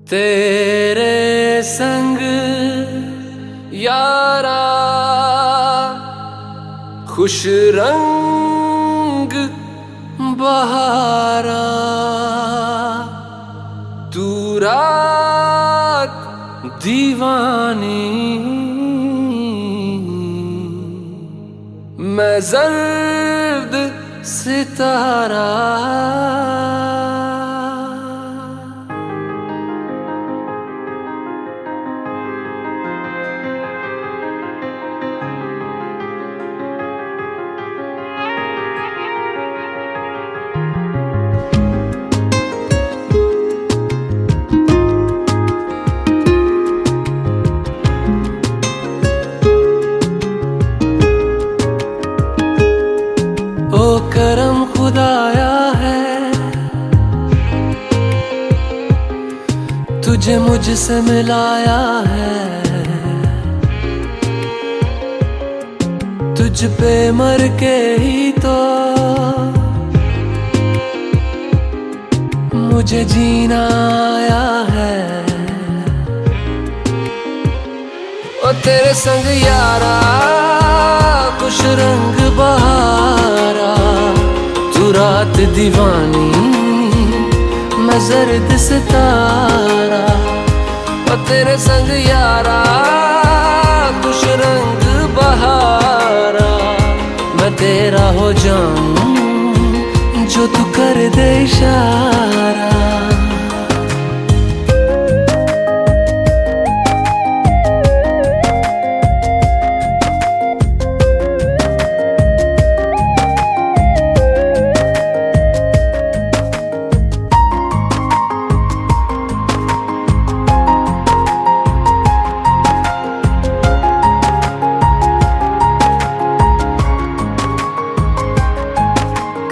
तेरे संग यारा खुश रंग बहारा, तू रात दीवानी मैं जर्द सितारा। ओ करम खुदाया है तुझे मुझसे मिलाया है, तुझ पे मर के ही तो मुझे जीना आया है। ओ तेरे संग यारा खुश रंग बहारा, तू रात दीवानी मैं जर्द सितारा। ओ तेरे संग यारा खुश रंग बहारा, मैं तेरा हो जाऊं जो तू कर दे इशारा।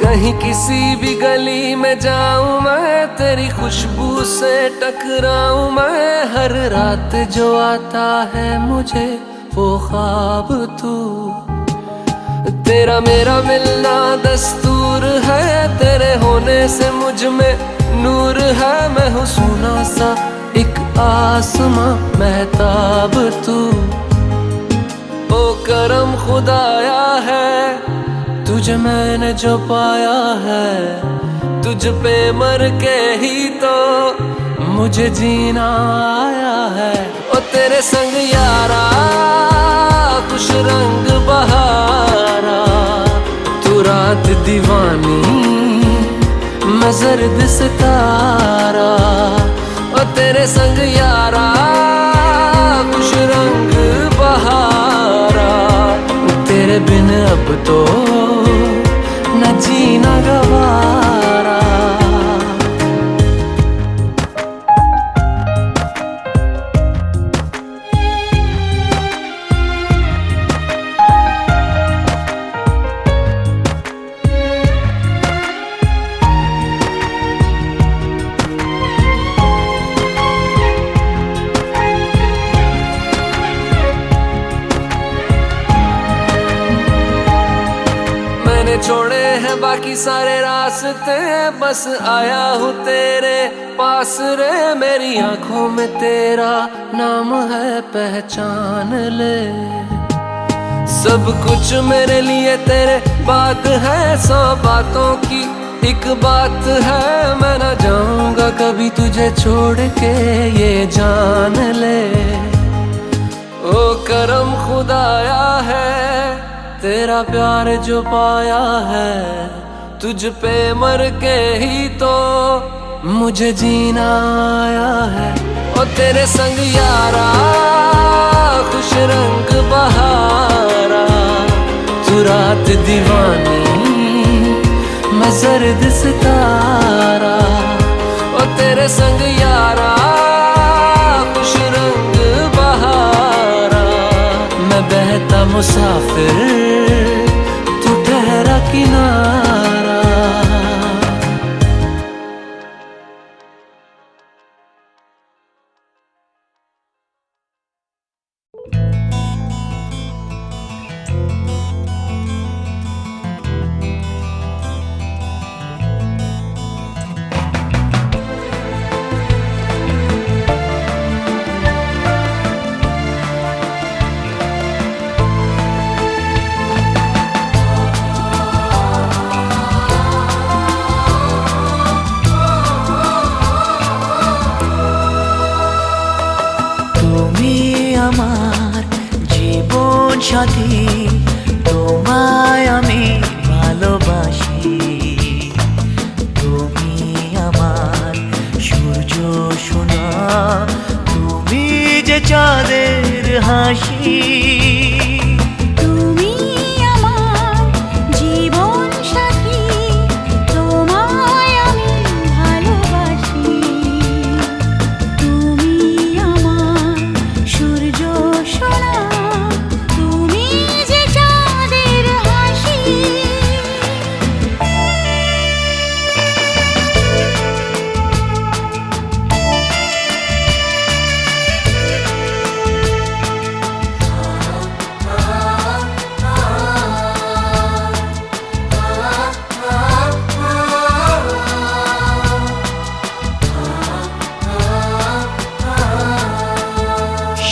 कहीं किसी भी गली में जाऊं मैं, तेरी खुशबू से टकराऊं मैं। हर रात जो आता है मुझे वो ख्वाब तू, तेरा मेरा मिलना दस्तूर है। तेरे होने से मुझ में नूर है, मैं हूँ सोना सा एक आसमां महताब तू। ओ करम खुदाया है तुझे मैंने जो पाया है, तुझ पे मर के ही तो मुझे जीना आया है। ओ तेरे संग यारा खुश रंग बहारा, तू रात दीवानी मैं जर्द सितारा। ओ तेरे संग यारा खुश रंग बहारा, तेरे बिन अब तो न जीना गवारा। बाकी सारे रास्ते बस आया हूँ तेरे पास रे। मेरी आंखों में तेरा नाम है पहचान ले। सब कुछ मेरे लिए तेरे बात है, 100 बातों की एक बात है। मैं ना जाऊंगा कभी तुझे छोड़ के, ये जान ले। ओ करम खुदाया है तेरा प्यार जो पाया है, तुझ पे मर के ही तो मुझे जीना आया है। ओ तेरे संग यारा खुश रंग बहारा, तू रात दीवानी मैं जर्द सितारा। ओ तेरे संग यारा खुश रंग बहारा, मैं बहता मुसाफिर तू ठहरा किनारा। সাথী তোমায় আমি ভালোবাসি, তুমি আমার সূর্য সোনা, তুমি যে চাঁদের হাসি।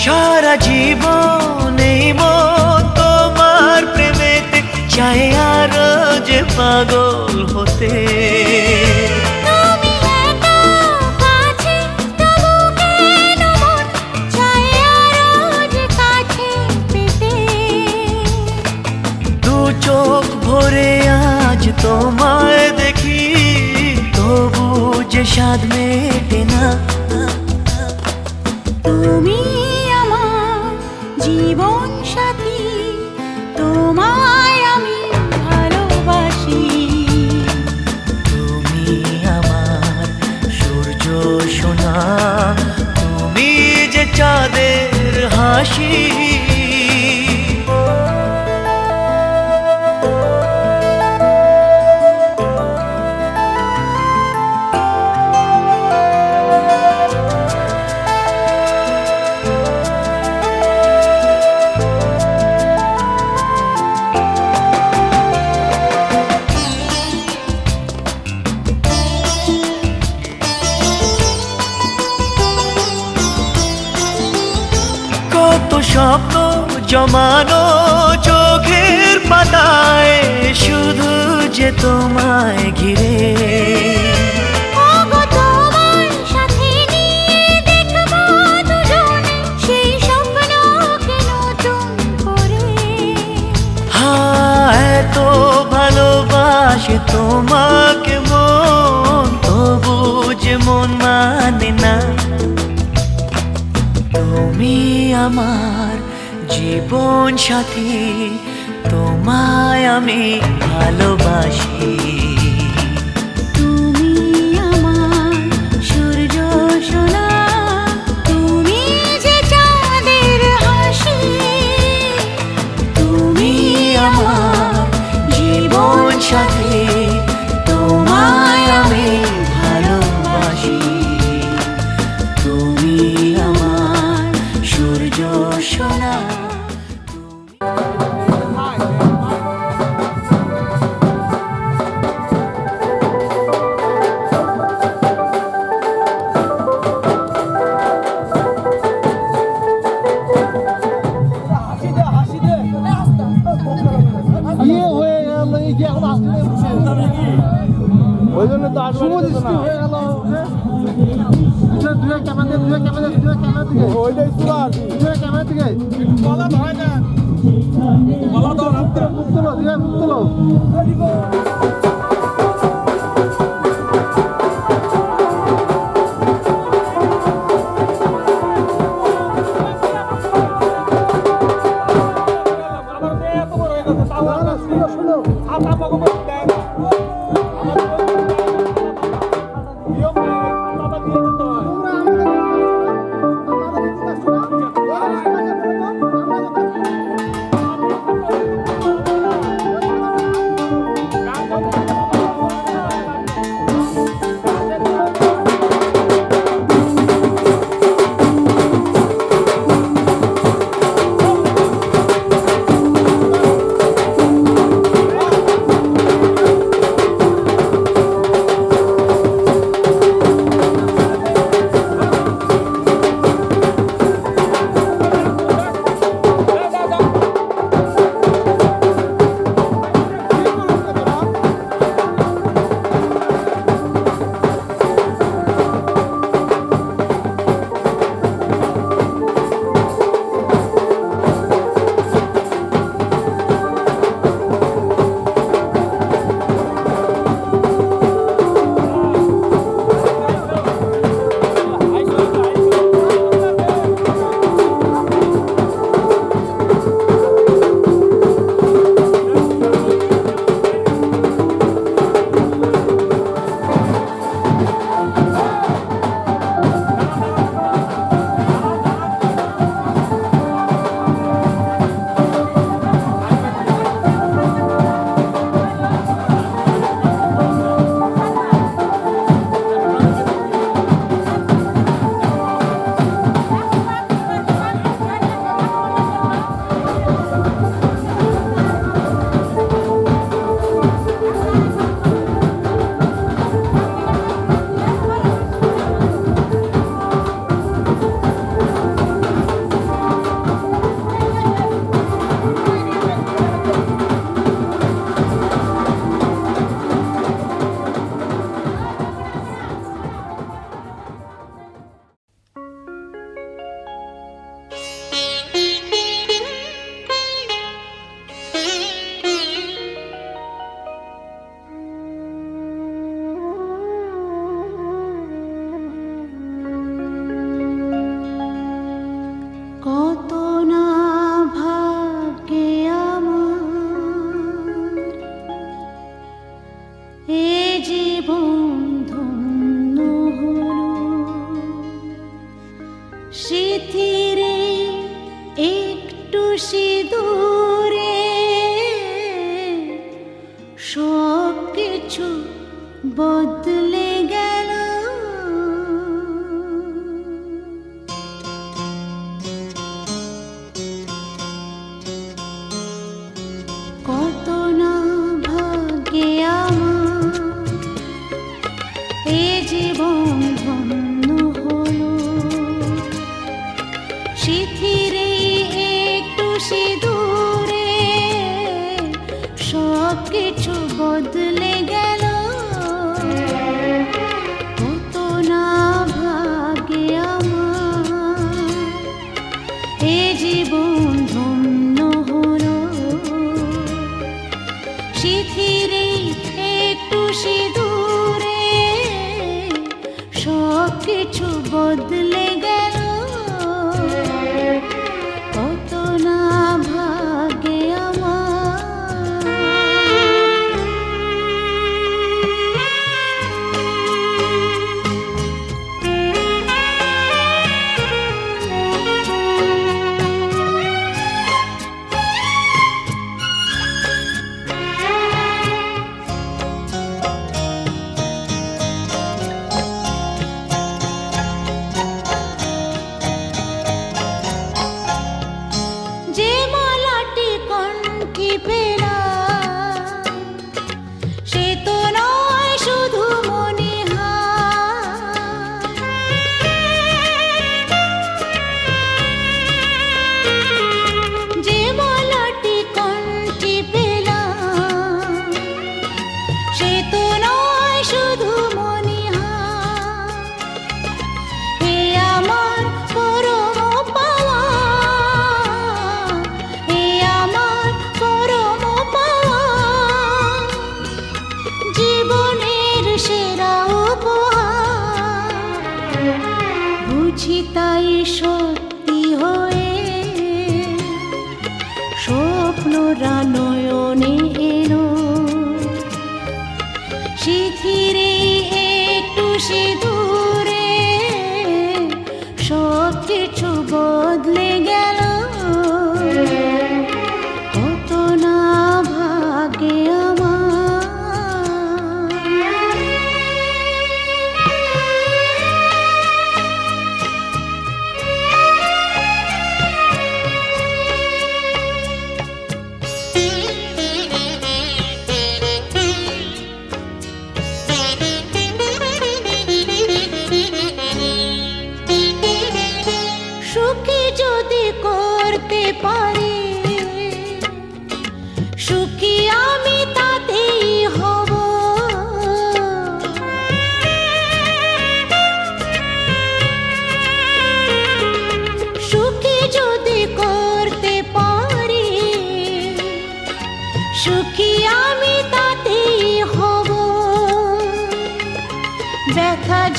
সারা জীবনে মন তোমার প্রেমেতে চাই আরো যে পাগল হতে। দু চোখ ভরে আজ তোমায় দেখি, তবু যে স্বাদ মেটে না। তুমি জীবন সাথী, তোমায় আমি ভালোবাসি। তুমি আমার সূর্য সোনা, তুমি যে চাঁদের হাসি। স্বপ্ন জমানো চোখের পাতায়, শুধু যে তোমায় ঘিরে। এত ভালোবাসে তোমাকে মন, তবু যে মন মানে না। তুমি আমার জীবন সাথী, তোমায় আমি ভালোবাসি। তুমি আমার সূর্য সোনা, তুমি যে চাঁদের হাসি। তুমি আমার জীবন সাথী, তোমায় আমি ভালোবাসি। তুমি আমার সূর্য সোনা। বদলে গেল কত না ভাগ্যে আমার এ জীবন ধন্য হলো শিথিরে একটু সিঁদুরে সব কিছু বদলে গেল কত না ভাগ্যে আমার এ জীবন ধন্য হলো শিথিরে একটু সিঁদুরে সব কিছু বদলে গেল কত না ভাগ্যে আমার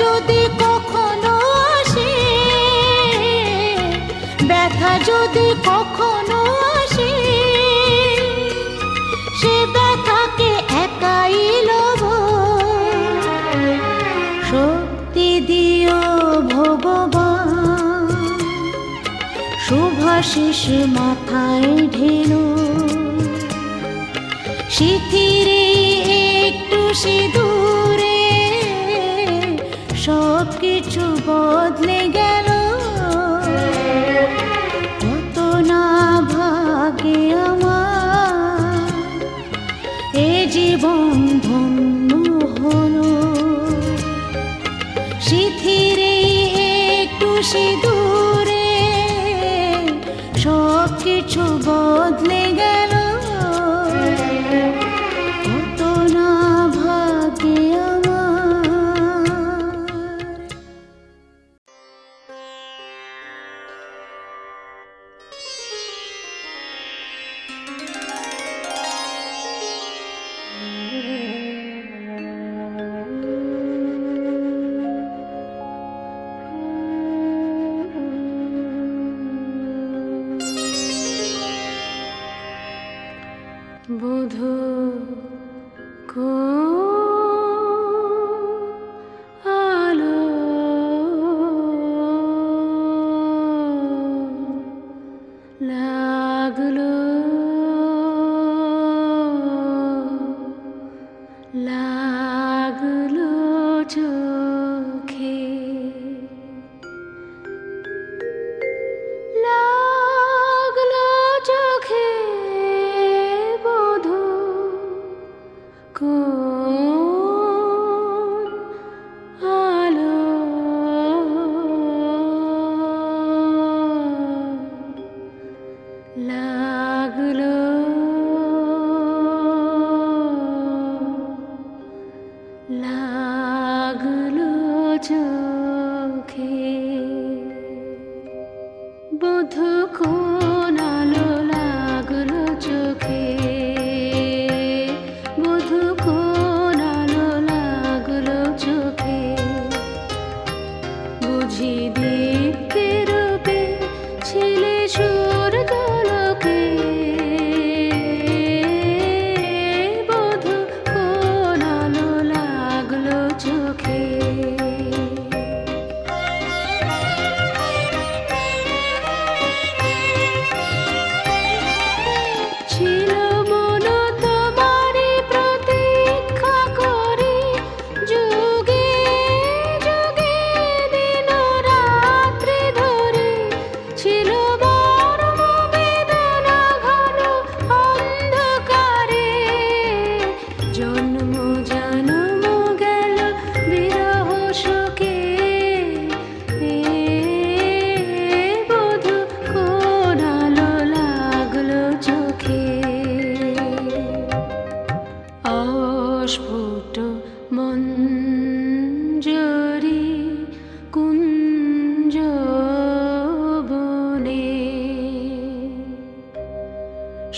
যদি কখনো আসে, ব্যথা যদি কখনো আসে, সে ব্যথাকে একাই লব। শক্তি দিও ভগবান, শুভাশিস মাথায় ঢেলো, শিথিরে একটু সিঁদুরে সব কিছু বদলে গেল। কত না ভাগে আমার এ জীবন ধন্য হলো, শিথিরে একটু সিঁদুরে সব কিছু বদলে গেল। কত না ভাগে আমার। বধূ আলো লাগলো, লাগলো চোখে, লাগলো চোখে বধূ কোন আলো লাগলো, লাগলো চোখে। বধূ কোন আলো লাগলো চোখে, বধূ কোন আলো লাগলো চোখে, বুঝি দেখতে রূপে ছিলে সূর্যালোকে। বধূ কোন আলো লাগলো চোখে। ছিল মন তোমারই প্রতীক্ষা করে, যুগে যুগে দিন রাত্রি ধরে, ছিল মর্ম বেদনা ঘন অন্ধকারে। জন্ম জন্ম গেল বিরহ শোকে, বধূ কোন আলো লাগলো চোখে। অস্ফুট মঞ্জরি কুঞ্জ বনে,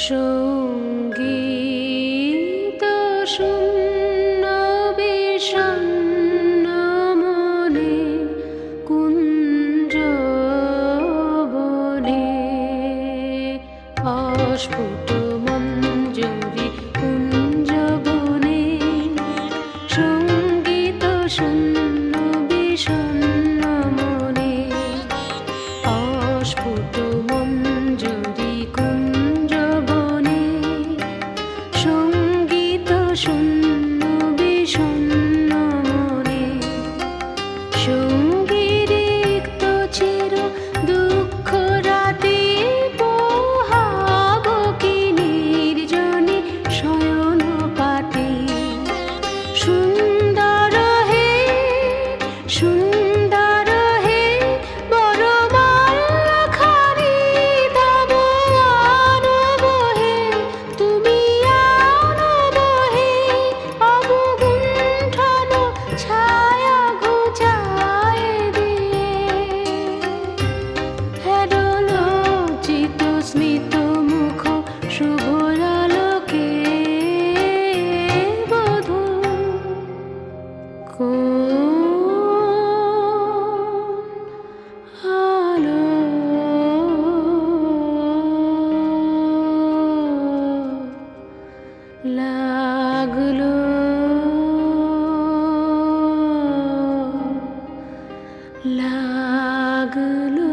সঙ্গীত শূন্য বিষণ্ণ মনে, কুঞ্জ বনে। অস্ফুট মঞ্জরি কুঞ্জ বনে, সঙ্গীত শূন্য বিষণ্ণ মনে। অস্ফুট মঞ্জরি কুঞ্জ বনে, সঙ্গীত শূন্য বিষণ্ণ মনে। সঙ্গীরিক্ত চির দুঃখ রাতে পোহাব কি নির্জনে শয়ন পাতে। সুন্দর হে সুন্দর হে বড় মাল্লাখানি দাম আনব হে, তুমি আনব হে অবগুণ্ঠন ছায়া ঘুচায় দিয়ে। হেরলোচিত স্মিত মুখ শুভর আলোকে, বধূ কোন লাগলো